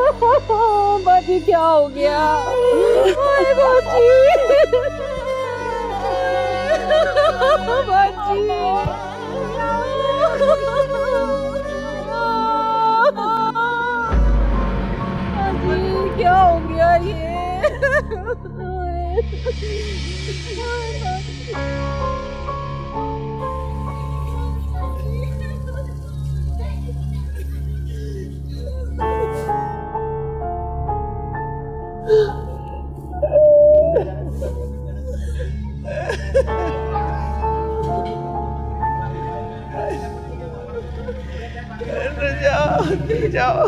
बाजी क्या हो गया? बाजी बाजी बाजी क्या हो गया ये? जाओ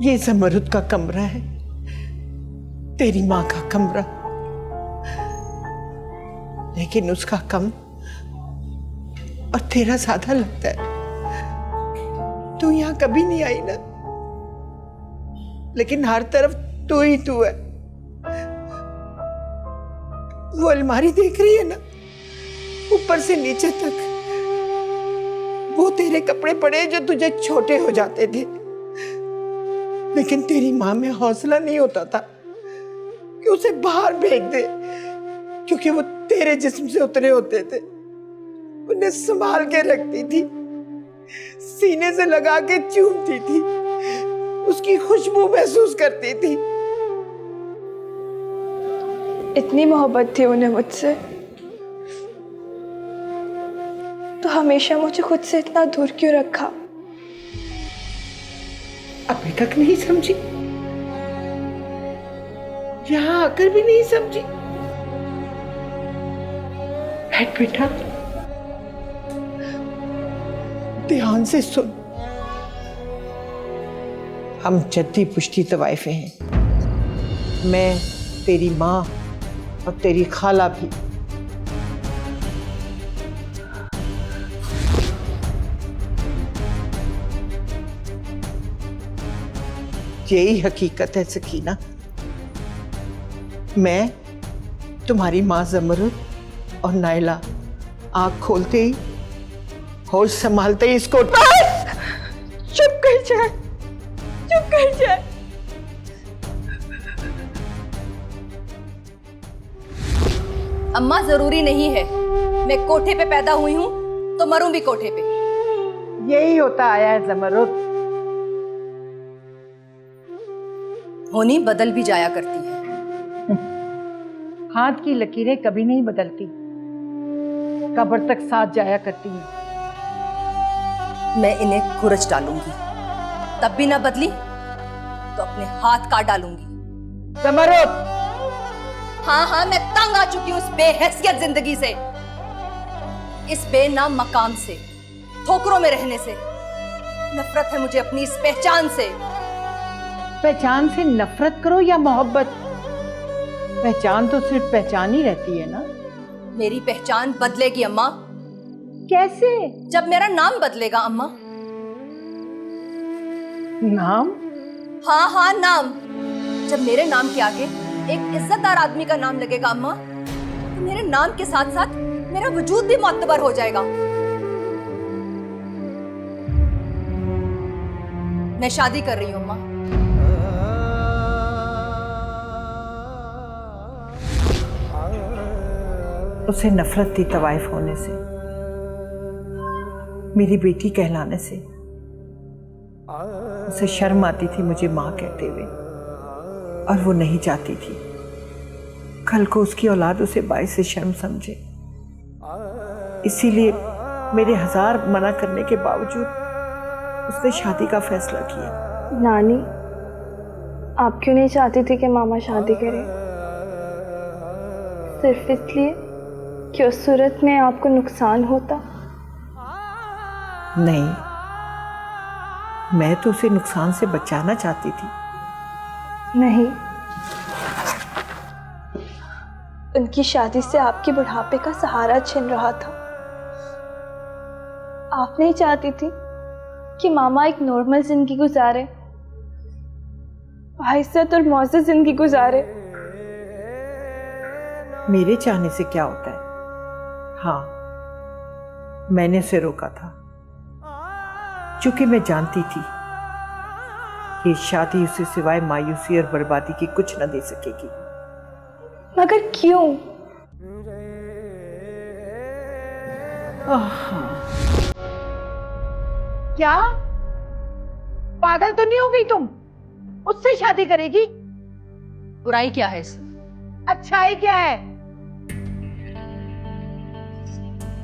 ये ज़मरुद का कमरा है, तेरी माँ का कमरा, लेकिन उसका कम और तेरा ज्यादा लगता है। तू यहाँ कभी नहीं आई ना, लेकिन हर तरफ तू ही तू है। वो अलमारी देख रही है ना, ऊपर से नीचे तक वो तेरे कपड़े पड़े जो तुझे छोटे हो जाते थे, लेकिन तेरी माँ में हौसला नहीं होता था कि उसे बाहर फेंक दे, क्योंकि वो तेरे जिस्म से उतरे होते थे। उन्हें संभाल के रखती थी, सीने से लगा के चूमती थी, उसकी खुशबू महसूस करती थी। इतनी मोहब्बत थी उन्हें मुझसे, तो हमेशा मुझे खुद से इतना दूर क्यों रखा? अभी तक नहीं समझी? यहां आकर भी नहीं समझी? बैठ बेटा, ध्यान से सुन। हम जद्दी पुश्ती तवाइफे हैं, मैं, तेरी माँ और तेरी खाला भी। यही हकीकत है सकीना। मैं, तुम्हारी माँ ज़मरुद और नाइला आँख खोलते ही, होश संभालते ही इसको चुप कर जाए, चुप कर जाए। अम्मा, जरूरी नहीं है मैं कोठे पे पैदा हुई हूं तो मरूं भी कोठे पे। यही होता आया है ज़मरुद। होनी बदल भी जाया करती है। हाथ की लकीरें कभी नहीं बदलती, कब्र तक साथ जाया करती हैं। मैं इन्हें खुरच डालूंगी, तब भी ना बदली तो अपने हाथ काट डालूंगी। ज़मरुद! हाँ हाँ, मैं तंग आ चुकी हूँ इस बेहैसियत जिंदगी से, इस बेनाम मकाम से, ठोकरों में रहने से। नफरत है मुझे अपनी इस पहचान से। पहचान से नफरत करो या मोहब्बत, पहचान तो सिर्फ पहचान ही रहती है ना। मेरी पहचान बदलेगी अम्मा। कैसे? जब मेरा नाम बदलेगा अम्मा। नाम? हाँ हाँ, नाम। जब मेरे नाम के आगे एक इज्जतदार आदमी का नाम लगेगा अम्मा, तो मेरे नाम के साथ साथ मेरा वजूद भी मुअत्तबर हो जाएगा। मैं शादी कर रही हूँ अम्मा। उसे नफरत थी तवाइफ होने से, मेरी बेटी कहलाने से। उसे शर्म आती थी मुझे माँ कहते हुए, और वो नहीं चाहती थी कल को उसकी औलाद उसे बाइस से शर्म समझे। इसीलिए मेरे 1000 मना करने के बावजूद उसने शादी का फैसला किया। नानी, आप क्यों नहीं चाहती थी कि मामा शादी करें? सिर्फ इसलिए कि उस सूरत में आपको नुकसान होता? नहीं, मैं तो उसे नुकसान से बचाना चाहती थी। नहीं, उनकी शादी से आपके बुढ़ापे का सहारा छिन रहा था। आप नहीं चाहती थी कि मामा एक नॉर्मल जिंदगी गुजारे, बाइज्जत और मौजूद जिंदगी गुजारे। मेरे चाहने से क्या होता है? हाँ, मैंने उसे रोका था, क्योंकि मैं जानती थी कि शादी उसे सिवाय मायूसी और बर्बादी की कुछ न दे सकेगी। मगर क्यों? क्या पागल तो नहीं हो गई तुम? उससे शादी करेगी? बुराई क्या है इस? अच्छाई क्या है?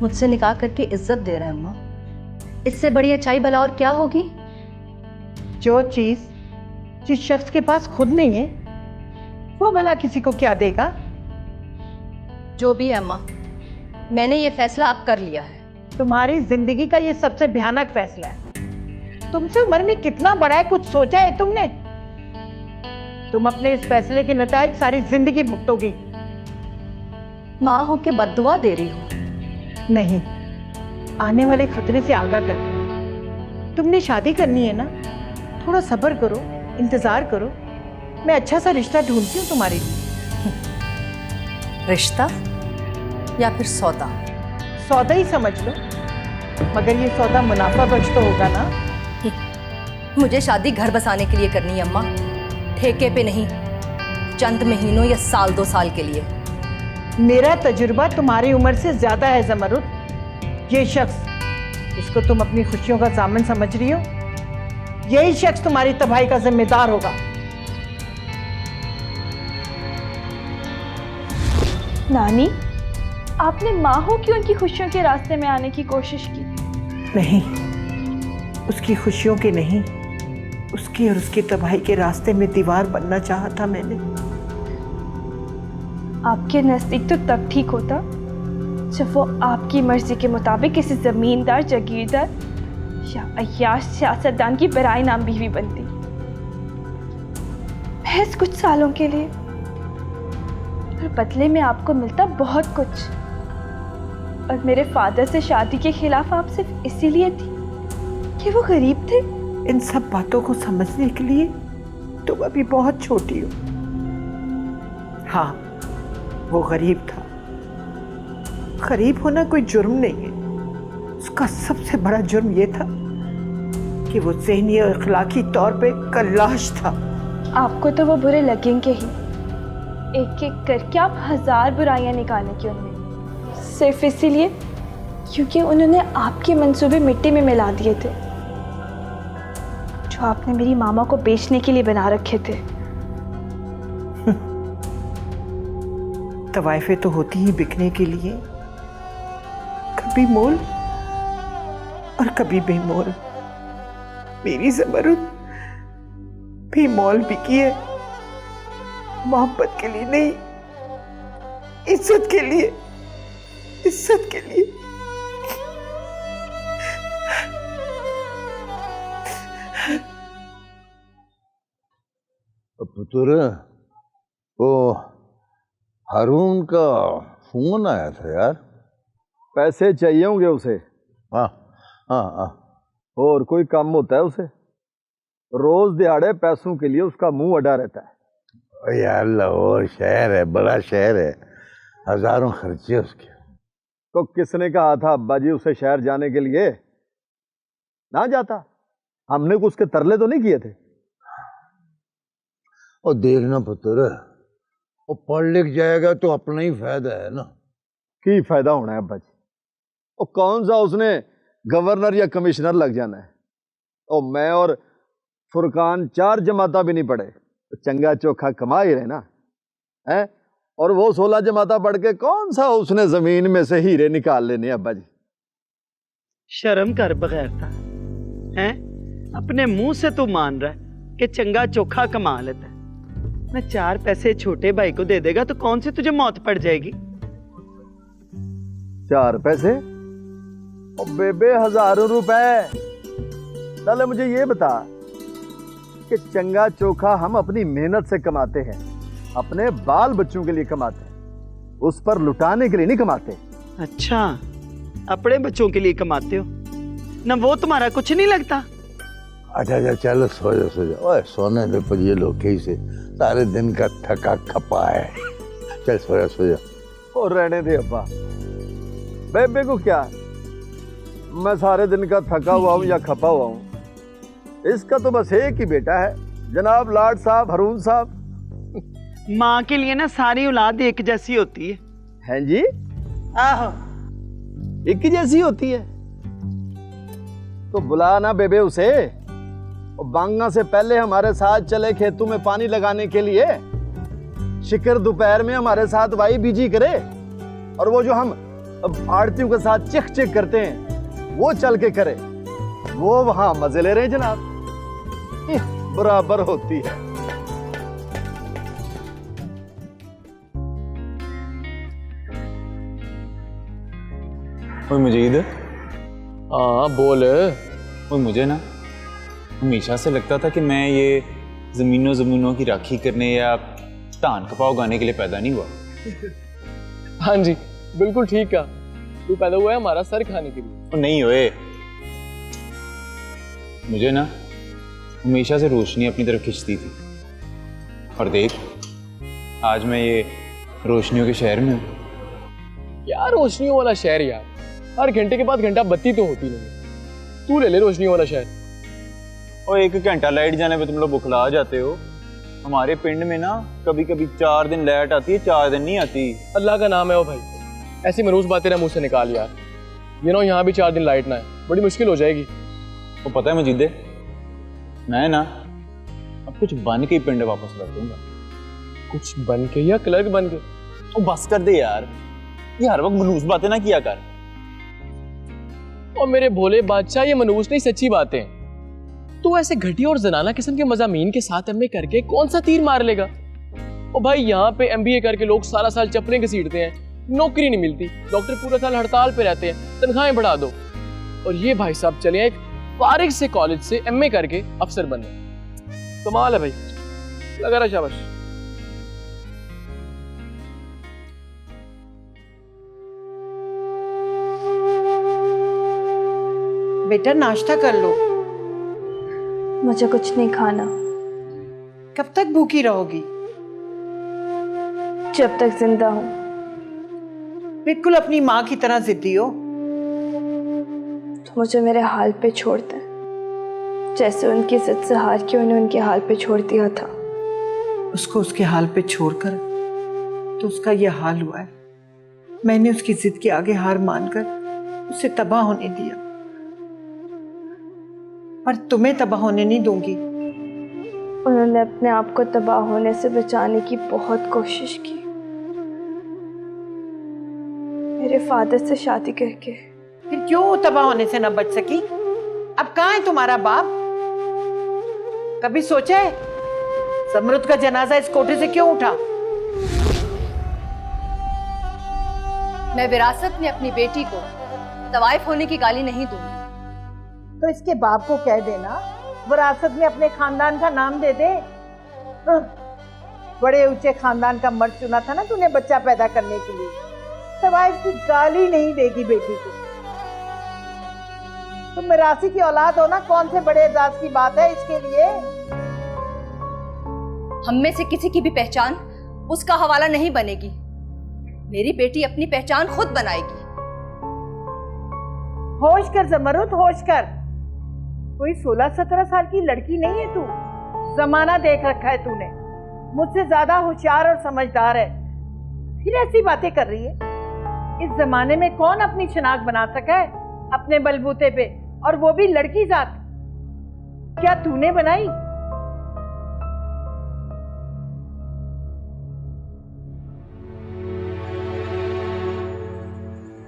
मुझसे निकाह करके इज्जत दे रहे हैं अम्मा, इससे बड़ी अच्छाई भला और क्या होगी? जो चीज जिस शख्स के पास खुद नहीं है, वो भला किसी को क्या देगा? जो भी है अम्मा, मैंने ये फैसला अब कर लिया है। तुम्हारी जिंदगी का ये सबसे भयानक फैसला है। तुमसे उम्र में कितना बड़ा है, कुछ सोचा है तुमने? तुम अपने इस फैसले के नतायज सारी जिंदगी भुगतोगी। माँ होके बद्दुआ दे रही हूँ? नहीं, आने वाले खतरे से आगाह कर। तुमने शादी करनी है ना, थोड़ा सब्र करो, इंतजार करो। मैं अच्छा सा रिश्ता ढूंढती हूँ तुम्हारे लिए। रिश्ता या फिर सौदा? सौदा ही समझ लो, मगर ये सौदा मुनाफा बख्श तो होगा ना। मुझे शादी घर बसाने के लिए करनी है अम्मा, ठेके पे नहीं, चंद महीनों या साल 2 साल के लिए। मेरा तजुर्बा तुम्हारी उम्र से ज्यादा है ज़मरुद। ये शख्स जिसको तुम अपनी खुशियों का सामन समझ रही हो, यही शख्स तुम्हारी तबाही का जिम्मेदार होगा। नानी, आपने माँ हो कि उनकी खुशियों के रास्ते में आने की कोशिश की? नहीं, उसकी खुशियों के नहीं, उसकी और उसकी तबाही के रास्ते में दीवार बनना चाहा था मैंने। आपके नजदीक तो तब ठीक होता जब वो आपकी मर्जी के मुताबिक किसी जमींदार, जागीरदार या अय्याश सियासतदान की बराए नाम बीवी बनती। महज कुछ सालों के लिए, और बदले में आपको मिलता बहुत कुछ। और मेरे फादर से शादी के खिलाफ आप सिर्फ इसीलिए थी कि वो गरीब थे। इन सब बातों को समझने के लिए तुम अभी बहुत छोटी हो। हाँ, वो गरीब था। गरीब होना कोई जुर्म नहीं है। उसका सबसे बड़ा जुर्म यह था कि वो ज़हनी और अखलाकी तौर पे कल्लाश था। आपको तो वो बुरे लगेंगे ही। एक एक करके आप 1000 बुराइयां निकालेंगे उनमें, सिर्फ इसीलिए क्योंकि उन्होंने आपके मंसूबे मिट्टी में मिला दिए थे, जो आपने मेरी मामा को बेचने के लिए बना रखे थे। तवाइफे तो होती ही बिकने के लिए, कभी मोल और कभी बेमोल। मेरी ज़मरुद बेमोल बिकी है, मोहब्बत के लिए नहीं, इज्जत के लिए, इज्जत के लिए। पुत्र, वो हारून का फोन आया था यार। पैसे चाहिए होंगे उसे। हाँ हाँ हाँ। और कोई काम होता है उसे? रोज दिहाड़े पैसों के लिए उसका मुंह अड़ा रहता है। ओ यार लाहौर शहर है, बड़ा शहर है, हजारों खर्चे उसके। तो किसने कहा था अब्बा जी उसे शहर जाने के लिए? ना जाता। हमने कुछ उसके तरले तो नहीं किए थे। और देखना पुत्र, वो पढ़ लिख जाएगा तो अपना ही फायदा है ना। की फायदा होना है अब्बा जी? और कौन सा उसने गवर्नर या कमिश्नर लग जाना है? और मैं और फुरकान 4 जमाता भी नहीं पढ़े, तो चंगा चोखा कमा ही रहे ना है। और वो 16 जमाता पढ़ के कौन सा उसने जमीन में से हीरे निकाल लेने अब्बा जी? शर्म कर बगैर था हैं? अपने मुंह से तू मान रहा है कि चंगा चोखा कमा लेता है। मैं 4 पैसे छोटे भाई को दे देगा तो कौन सी तुझे मौत पड़ जाएगी? 4 पैसे? और बेबे हजारों रुपए। चले मुझे ये बता कि चंगा चोखा हम अपनी मेहनत से कमाते हैं, अपने बाल बच्चों के लिए कमाते हैं, उस पर लुटाने के लिए नहीं कमाते। अच्छा, अपने बच्चों के लिए कमाते हो ना? वो तुम्हारा कुछ नहीं लगता? अच्छा अच्छा चलो सो जा सो जा। ओए सोने दे पर ये लोग कैसे, सारे दिन का थका खपा है। चल सो जा सो जा। और रहने दे अब्बा, बेबे को क्या, मैं सारे दिन का थका हुआ हूं या खपा हुआ हूं, इसका तो बस एक ही बेटा है, जनाब लाड साहब, हरून साहब। माँ के लिए ना सारी औलाद एक जैसी होती है। हैं जी? आहो, एक ही जैसी होती है? तो बुला ना बेबे उसे। और बांगा से पहले हमारे साथ चले खेतों में पानी लगाने के लिए, शिकर दोपहर में हमारे साथ वाई बीजी करे, और वो जो हम आड़तियों के साथ चिक चिक करते हैं वो चल के करे, वो वहां मजे ले रहे हैं जनाब। बराबर होती है। ओए मजीद। हाँ बोल। ओए मुझे ना हमेशा से लगता था कि मैं ये ज़मीनों की राखी करने या धान कपाव उगाने के लिए पैदा नहीं हुआ। हाँ जी बिल्कुल ठीक है, तू पैदा हुआ है हमारा सर खाने के लिए। और नहीं होए, मुझे ना हमेशा से रोशनी अपनी तरफ खींचती थी। और देख, आज मैं ये रोशनियों के शहर में हूँ। क्या रोशनियों वाला शहर यार, हर घंटे के बाद घंटा बत्ती तो होती नहीं। तू ले ले रोशनियों वाला शहर। और 1 घंटा लाइट जाने पे तुम लोग बुखला जाते हो। हमारे पिंड में ना कभी कभी 4 दिन लाइट आती है, 4 दिन नहीं आती। अल्लाह का नाम है ओ भाई, ऐसी मनूस बातें ना मुंह से निकाल यार। ये ना यहाँ भी 4 दिन लाइट ना है, बड़ी मुश्किल हो जाएगी। तो पता है मजीदे, मैं ना अब कुछ बन के ही पिंड वापस लौट दूंगा। कुछ बन के या क्लर्क बन के? तो बस कर दे यार, ये हर वक्त मनूस बातें ना किया कर। और मेरे भोले बादशाह, ये मनूस नहीं सच्ची बातें। तू ऐसे घटिया और जनाना किस्म के मजामीन के साथ एमए करके कौन सा तीर मार लेगा? और भाई यहाँ पे एमबीए करके लोग सारा साल चप्पलें घसीटते हैं, नौकरी नहीं मिलती, डॉक्टर पूरा साल हड़ताल पे रहते हैं, तनख्वाहें बढ़ा दो। और ये भाई साहब चले एक फारिग से कॉलेज से एमए करके अफसर बने। कमाल है भाई, लगा रहा शाबाश। बेटा नाश्ता कर लो। मुझे कुछ नहीं खाना। कब तक भूखी रहोगी? जब तक जिंदा हूं। बिल्कुल अपनी माँ की तरह जिद्दी हो। तो मुझे मेरे हाल पे छोड़ दे, जैसे उनकी जिद से हार के उन्हें उनके हाल पे छोड़ दिया था। उसको उसके हाल पे छोड़कर तो उसका यह हाल हुआ है। मैंने उसकी जिद के आगे हार मानकर उसे तबाह होने दिया, पर तुम्हें तबाह होने नहीं दूंगी। उन्होंने अपने आप को तबाह होने से बचाने की बहुत कोशिश की, मेरे फादर से शादी करके। फिर क्यों वो तबाह होने से न बच सकी? अब कहाँ है तुम्हारा बाप? कभी सोचा है समरुद्ध का जनाजा इस कोठे से क्यों उठा? मैं विरासत में अपनी बेटी को तवाइफ होने की गाली नहीं दूंगी। तो इसके बाप को कह देना विरासत में अपने खानदान का नाम दे दे। बड़े ऊंचे खानदान का मर्द चुना था ना तूने बच्चा पैदा करने के लिए। तवाइफ की गाली नहीं देगी बेटी को। तुम मिरासी की औलाद हो ना, कौन से बड़े एजाज की बात है इसके लिए? हम में से किसी की भी पहचान उसका हवाला नहीं बनेगी। मेरी बेटी अपनी पहचान खुद बनाएगी। होश कर ज़मरुद, होश कर। कोई 16-17 साल की लड़की नहीं है तू। जमाना देख रखा है तूने। मुझसे ज्यादा होशियार और समझदार है, फिर ऐसी बातें कर रही है। इस जमाने में कौन अपनी शनाख्त बना सका है अपने बलबूते पे, और वो भी लड़की जात? क्या तूने बनाई?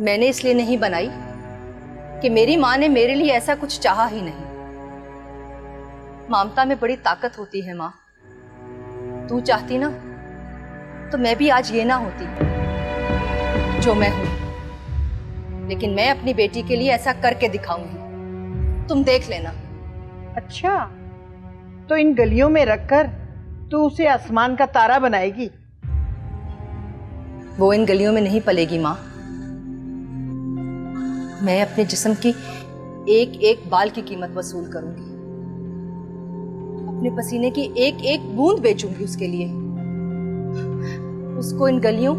मैंने इसलिए नहीं बनाई कि मेरी माँ ने मेरे लिए ऐसा कुछ चाहा ही नहीं। ममता में बड़ी ताकत होती है माँ। तू चाहती ना तो मैं भी आज ये ना होती जो मैं हूं, लेकिन मैं अपनी बेटी के लिए ऐसा करके दिखाऊंगी। तुम देख लेना। अच्छा, तो इन गलियों में रखकर तू उसे आसमान का तारा बनाएगी? वो इन गलियों में नहीं पलेगी माँ। मैं अपने जिस्म की एक एक बाल की कीमत वसूल करूंगी। अपने पसीने की एक एक बूंद बेचूंगी उसके लिए। उसको इन गलियों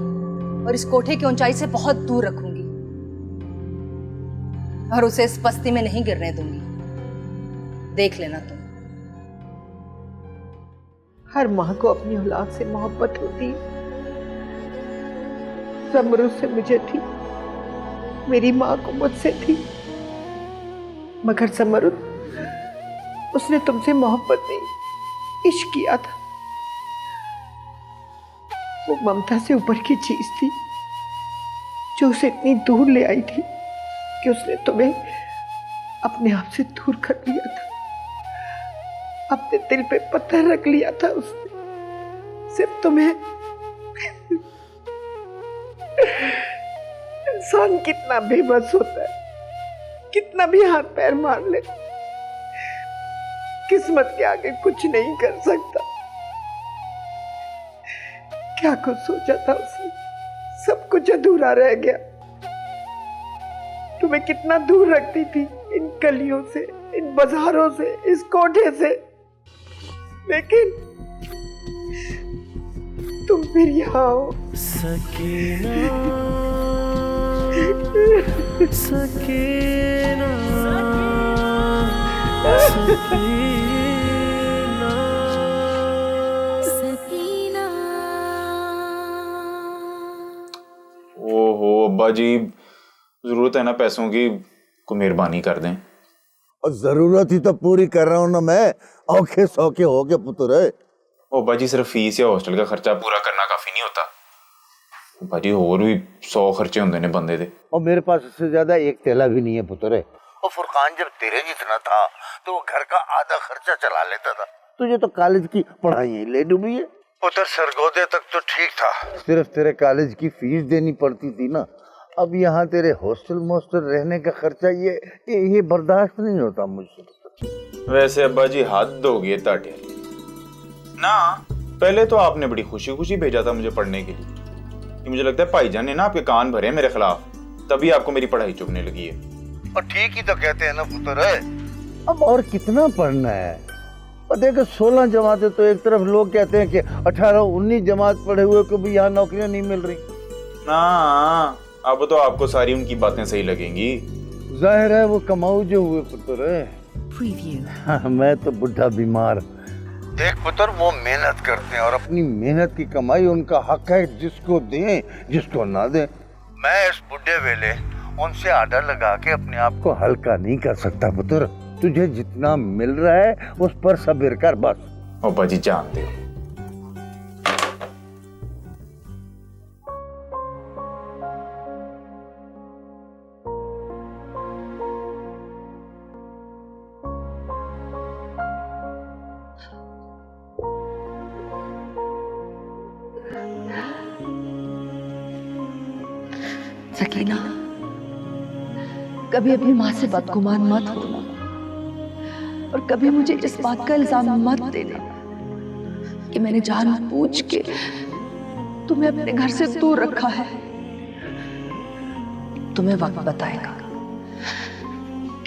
और इस कोठे की ऊंचाई से बहुत दूर रखूंगी और उसे इस पस्ती में नहीं गिरने दूंगी। देख लेना तुम। हर माँ को अपनी औलाद से मोहब्बत होती है। ज़मरुद से मुझे थी, मेरी माँ को मुझसे थी, मगर ज़मरुद, उसने तुमसे मोहब्बत नहीं, इश्क किया था। वो ममता से ऊपर की चीज थी जो उसे इतनी दूर ले आई थी कि उसने तुम्हें अपने आप से दूर कर लिया था। अपने दिल पे पत्थर रख लिया था उसने, सिर्फ तुम्हें। इंसान कितना बेबस होता है, कितना भी हाथ पैर मार ले, किस्मत के आगे कुछ नहीं कर सकता। क्या कुछ सोचा था उसने, सब कुछ अधूरा रह गया। तुम्हें कितना दूर रखती थी इन गलियों से, इन बाजारों से, इस कोठे से, लेकिन तुम फिर यहाँ हो। सकीना, सकीना, सकीना। ओहो अब्बा जी, जरूरत है ना पैसों की, को मेहरबानी कर दें। और जरूरत ही तो पूरी कर रहा हूँ ना मैं, औखे सौखे हो के पुत्र है। अब्बा जी सिर्फ फीस या हॉस्टल का खर्चा पूरा करना काफी नहीं होता अब्बा जी, और भी 100 खर्चे होंगे ने बंदे दे। और मेरे पास इससे ज्यादा एक तेला भी नहीं है पुत्र है। और फुरकान जब तेरे जितना था तो वो घर का आधा खर्चा चला लेता था। तुझे तो कॉलेज की पढ़ाई ले डूबी है। पुत्र सरगोदे तक तो ठीक था, सिर्फ तेरे कॉलेज की फीस देनी पड़ती थी ना। अब यहाँ तेरे हॉस्टल मोस्टल रहने का खर्चा ये बर्दाश्त नहीं होता मुझसे। वैसे अब्बा जी हद हो गई ताटे ना। पहले तो आपने बड़ी खुशी खुशी भेजा था मुझे पढ़ने के लिए, कि मुझे लगता है भाईजान ने ना आपके कान भरे मेरे खिलाफ, तभी आपको मेरी पढ़ाई चुभने लगी है। और ठीक ही तो कहते हैं ना पुत्र है। अब और कितना पढ़ना है? और देखो 16 जमातें तो एक तरफ लोग कहते हैं कि 18-19 जमात पढ़े हुए को भी यहाँ नौकरियां नहीं मिल रही ना। अब तो आपको सारी उनकी बातें सही लगेंगी। जाहिर है वो कमाऊ जो हुए पुत्र है। हाँ, मैं तो बुढ़ा बीमार। देख पुत्र, वो मेहनत करते हैं और अपनी मेहनत की कमाई उनका हक है, जिसको दें जिसको ना दें। मैं इस बुढ़े वेले उनसे आर्डर लगा के अपने आप को हल्का नहीं कर सकता पुत्र। तुझे जितना मिल रहा है उस पर सब्र कर बस। अब्बा जी जानते हो, सकीना, कभी अपनी माँ से बदगुमान मत होना और कभी मुझे इस बात का इल्जाम मत देना कि मैंने जानबूझ के तुम्हें अपने घर से दूर रखा है। तुम्हें वक्त बताएगा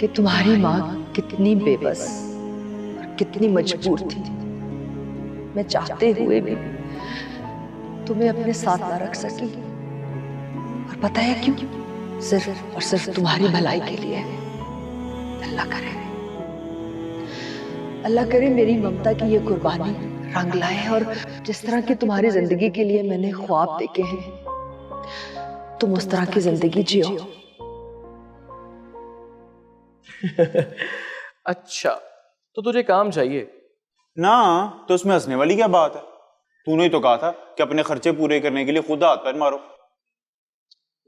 कि तुम्हारी माँ कितनी बेबस और कितनी मजबूर थी। मैं चाहते हुए भी तुम्हें अपने साथ ना रख सकी। और पता है क्यों? सिर्फ और सिर्फ तुम्हारी भलाई के लिए। अल्लाह करे मेरी ममता की ये कुर्बानी रंग लाए, और जिस तरह की तुम्हारी जिंदगी के लिए मैंने ख्वाब देखे हैं तुम उस तरह की जिंदगी जियो। अच्छा, तो तुझे काम चाहिए ना? तो उसमें हंसने वाली क्या बात है? तूने ही तो कहा था कि अपने खर्चे पूरे करने के लिए खुद हाथ पैर मारो।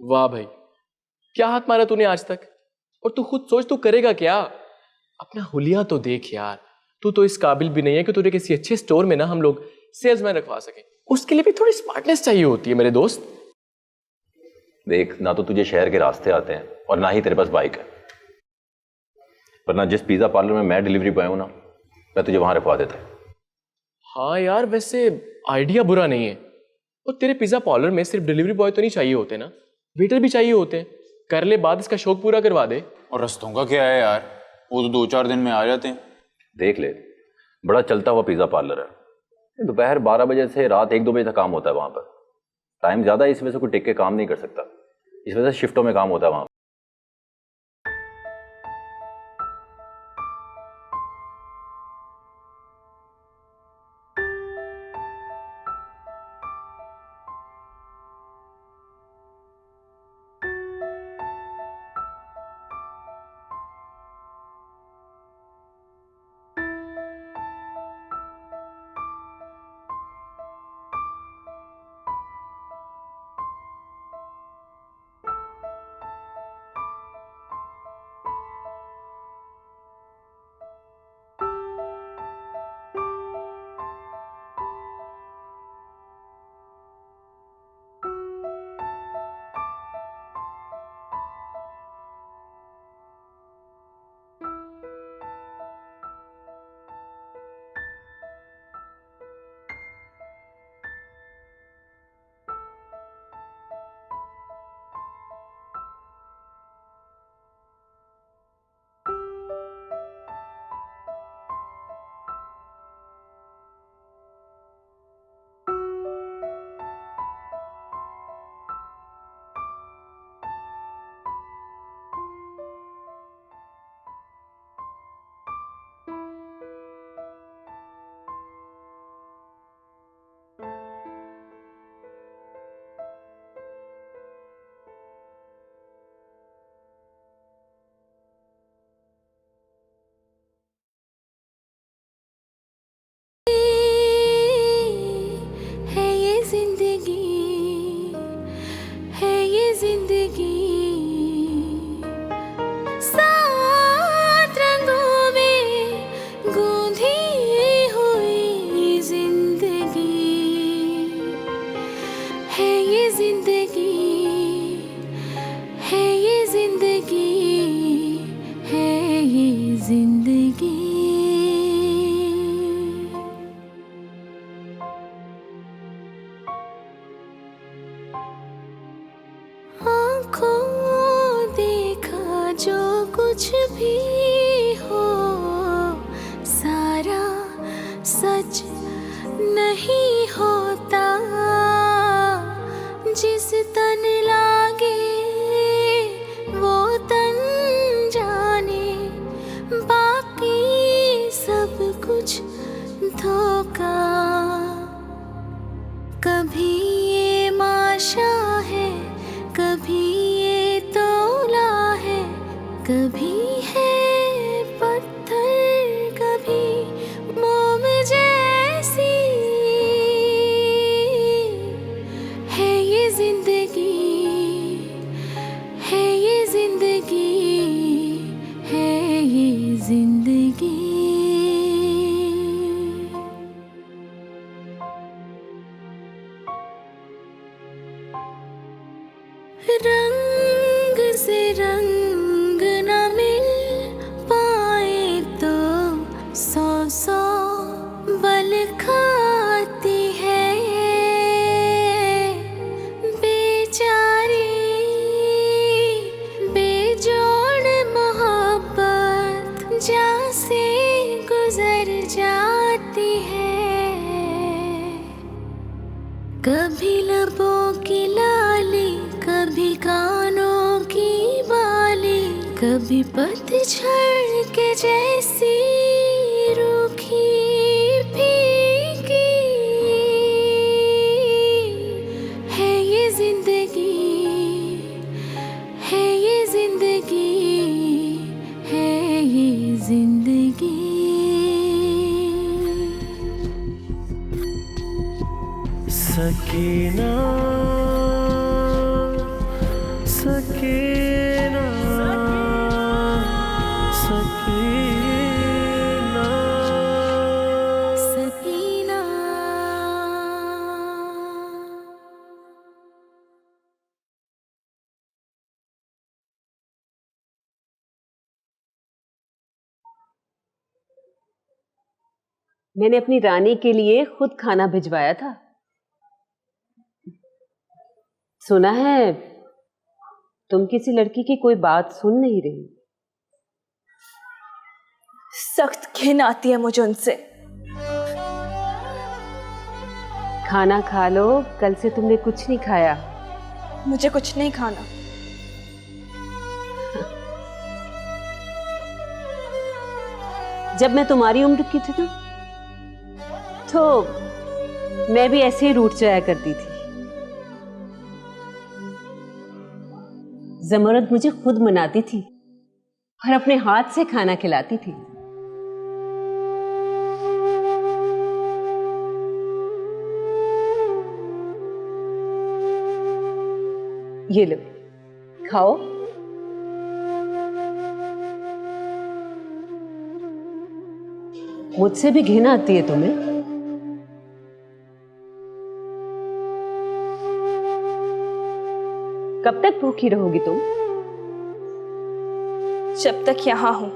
वाह भाई, क्या हाथ मारा तूने आज तक? और तू खुद सोच, तू करेगा क्या? अपना हुलिया तो देख यार, तू तो इस काबिल भी नहीं है कि तुझे किसी अच्छे स्टोर में ना हम लोग सेल्समैन रखवा सके। उसके लिए भी थोड़ी स्मार्टनेस चाहिए होती है मेरे दोस्त। देख, ना तो तुझे शहर के रास्ते आते हैं और ना ही तेरे पास बाइक है, पर ना जिस पिज्जा पार्लर में मैं डिलीवरी बॉय हूं ना, मैं तुझे वहां रखवा देता। हाँ यार, वैसे आइडिया बुरा नहीं है। और तेरे पिज्जा पार्लर में सिर्फ डिलीवरी बॉय तो नहीं चाहिए होते ना, वेटर भी चाहिए होते हैं। कर ले बात, इसका शौक पूरा करवा दे। और रस्तों का क्या है यार, वो तो 2-4 दिन में आ जाते हैं। देख ले, बड़ा चलता हुआ पिज्जा पार्लर है। दोपहर 12 बजे से रात 1-2 बजे तक काम होता है वहां पर। टाइम ज्यादा है, इस वजह से कोई टिक के काम नहीं कर सकता। इस वजह से शिफ्टों में काम होता है वहां। जा से गुजर जाती है। कभी लबों की लाली, कभी कानों की बाली, कभी पतझड़ के जैसी रूखी फीकी है ये जिंदगी, है ये जिंदगी, है ये जिंदगी। सकीना सकीना सकीना सकीना। मैंने अपनी रानी के लिए खुद खाना भिजवाया था। सुना है तुम किसी लड़की की कोई बात सुन नहीं रही। सख्त घिन आती है मुझे उनसे। खाना खा लो, कल से तुमने कुछ नहीं खाया। मुझे कुछ नहीं खाना। जब मैं तुम्हारी उम्र की थी ना, तो मैं भी ऐसे ही रूठ जाया करती थी। ज़मरद मुझे खुद मनाती थी और अपने हाथ से खाना खिलाती थी। ये लो, खाओ। मुझसे भी घिन आती है तुम्हें? कब तक भूखी रहोगी तुम? जब तक यहां हूं।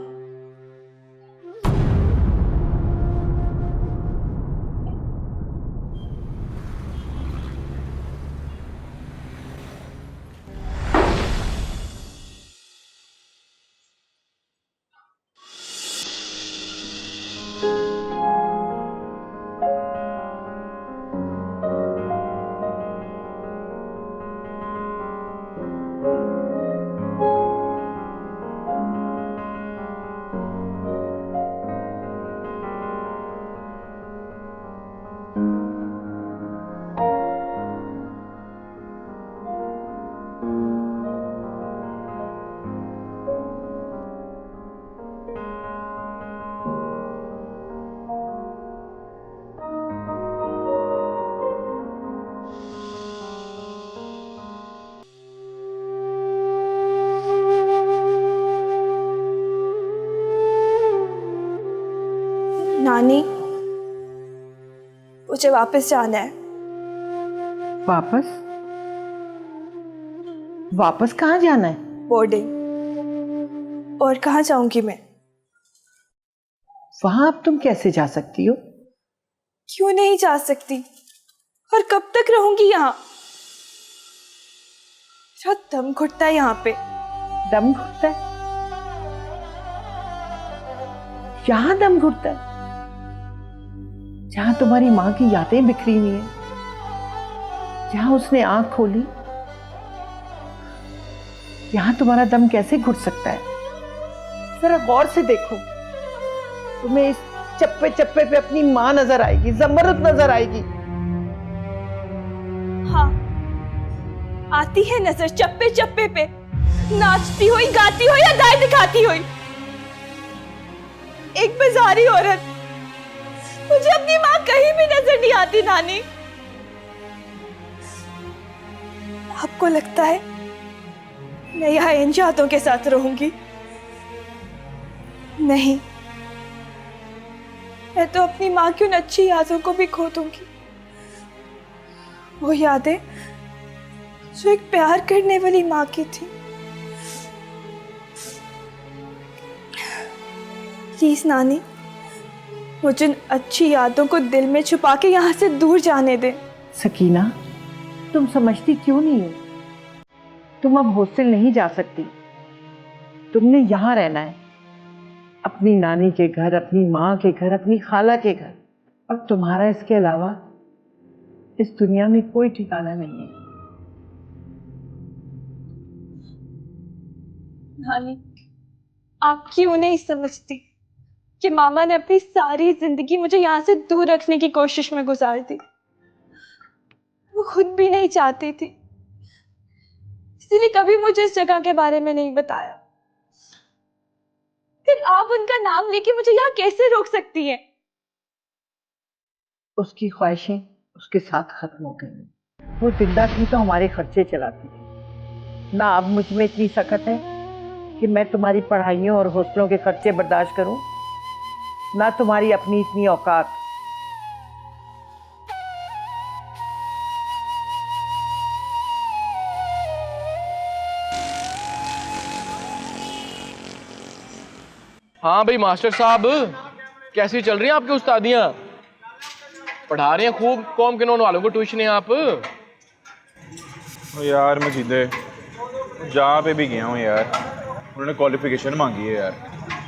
नानी, मुझे वापस जाना है। वापस? वापस कहाँ जाना है? बोर्डिंग। और कहाँ जाऊंगी मैं? वहां अब तुम कैसे जा सकती हो? क्यों नहीं जा सकती? और कब तक रहूंगी यहाँ? मेरा दम घुटता है यहाँ पे। दम घुटता है? यहाँ दम घुटता है? जहां तुम्हारी माँ की यादें बिखरी हुई हैं, जहां उसने आंख खोली, यहां तुम्हारा दम कैसे घुट सकता है? जरा गौर से देखो, तुम्हें इस चप्पे चप्पे पे अपनी माँ नजर आएगी, ज़मरद नजर आएगी। हाँ, आती है नजर चप्पे चप्पे पे, नाचती हुई, गाती हुई या गाय दिखाती हुई। एक बाजारी औरत। मुझे अपनी माँ कहीं भी नजर नहीं आती नानी। आपको लगता है मैं यहाँ इन यादों के साथ रहूंगी? नहीं, मैं तो अपनी माँ की उन अच्छी यादों को भी खो दूंगी। वो यादें जो एक प्यार करने वाली माँ की थी। प्लीज नानी, मुझे उन अच्छी यादों को दिल में छुपा के यहाँ से दूर जाने दे। सकीना, तुम समझती क्यों नहीं हो? तुम अब हॉस्टल नहीं जा सकती, तुमने यहाँ रहना है, अपनी नानी के घर, अपनी माँ के घर, अपनी खाला के घर। अब तुम्हारा इसके अलावा इस दुनिया में कोई ठिकाना नहीं है। नानी, आप क्यों नहीं समझती कि मामा ने अपनी सारी जिंदगी मुझे यहाँ से दूर रखने की कोशिश में गुजार दी। वो खुद भी नहीं चाहती थी, इसलिए कभी मुझे इस जगह के बारे में नहीं बताया। फिर आप उनका नाम लेके मुझे यहाँ कैसे रोक सकती हैं? उसकी ख्वाहिशें उसके साथ खत्म हो गई। वो जिंदा थी तो हमारे खर्चे चलाती थी ना। अब मुझ में इतनी सख्त है कि मैं तुम्हारी पढ़ाइयों और हौसलों के खर्चे बर्दाश्त करूं, ना तुम्हारी अपनी इतनी औकात। हाँ भाई मास्टर साहब, कैसी चल रही हैं आपकी उस्तादियाँ? पढ़ा रहे हैं खूब कौम के नौन वालों को ट्यूशन है आप? यार मैं सीधे जहाँ पे भी गया हूँ यार, उन्होंने क्वालिफिकेशन मांगी है यार।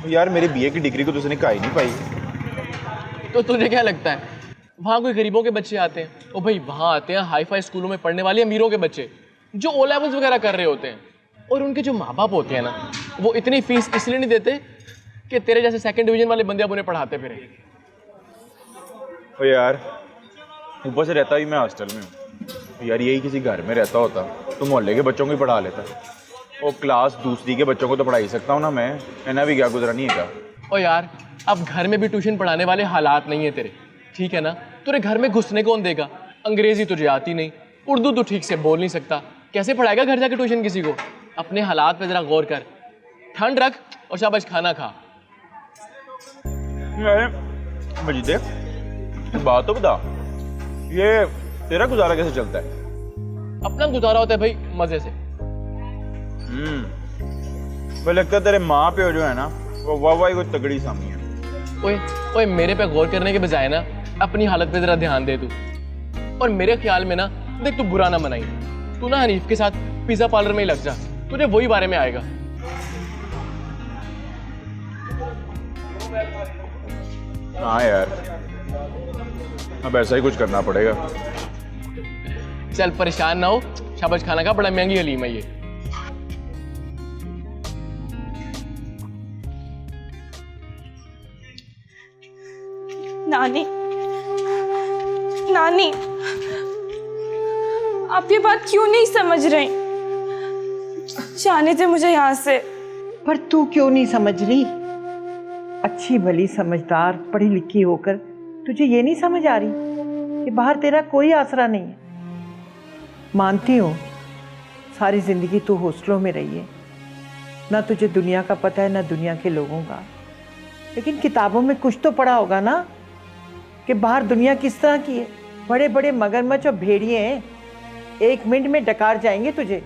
यार मेरी बीए की डिग्री को तो उसने कहा ही नहीं पाई। तो तुझे क्या लगता है वहाँ कोई गरीबों के बच्चे आते हैं? ओ भाई वहाँ आते हैं हाई फाई स्कूलों में पढ़ने वाले अमीरों के बच्चे जो ओ लेवल्स वगैरह कर रहे होते हैं, और उनके जो माँ बाप होते हैं ना, वो इतनी फीस इसलिए नहीं देते कि तेरे जैसे सेकंड डिवीजन वाले बंदे अब उन्हें पढ़ाते फिरे। ओ यार ऊपर से रहता ही मैं हॉस्टल में हूँ यार, यही किसी घर में रहता होता तो मोहल्ले के बच्चों को ही पढ़ा लेता। और क्लास दूसरी के बच्चों को तो पढ़ा ही सकता हूँ ना मैं, है भी क्या गुजरा नहीं है क्या? ओ यार अब घर में भी ट्यूशन पढ़ाने वाले हालात नहीं है तेरे, ठीक है ना? तेरे घर में घुसने कौन देगा? अंग्रेजी तुझे आती नहीं, उर्दू तो ठीक से बोल नहीं सकता, कैसे पढ़ाएगा घर जाके ट्यूशन किसी को? अपने हालात पे जरा गौर कर, ठंड रख और शाबाश खाना खा। मजीदे बात तो बता, ये तेरा गुजारा कैसे चलता है? अपना गुजारा होता है भाई मजे से। वो लगता है तेरे माँ पे जो है ना, वो वाह कोई तगड़ी सामी है। ओए ओए मेरे पे गौर करने के बजाय ना अपनी हालत पे जरा ध्यान दे तू। और मेरे ख्याल में ना देख, तू बुरा ना मनाई, तू ना हनीफ के साथ पिज्जा पार्लर में ही लग जा, तुझे वही बारे में आएगा। हाँ यार अब ऐसा ही कुछ करना पड़ेगा। चल परेशान ना हो, शाबाश खाना का, बड़ा महंगी हलीम है ये। नानी, नानी, आप ये बात क्यों नहीं समझ रहे? जाने दे मुझे यहाँ से। पर तू क्यों नहीं समझ रही? अच्छी भली समझदार पढ़ी लिखी होकर तुझे ये नहीं समझ आ रही कि बाहर तेरा कोई आसरा नहीं है? मानती हूँ सारी जिंदगी तू हॉस्टलों में रही है, ना तुझे दुनिया का पता है ना दुनिया के लोगों का, लेकिन किताबों में कुछ तो पढ़ा होगा ना कि बाहर दुनिया किस तरह की है। बड़े बड़े मगरमच्छ और भेड़िए हैं, एक मिनट में डकार जाएंगे तुझे।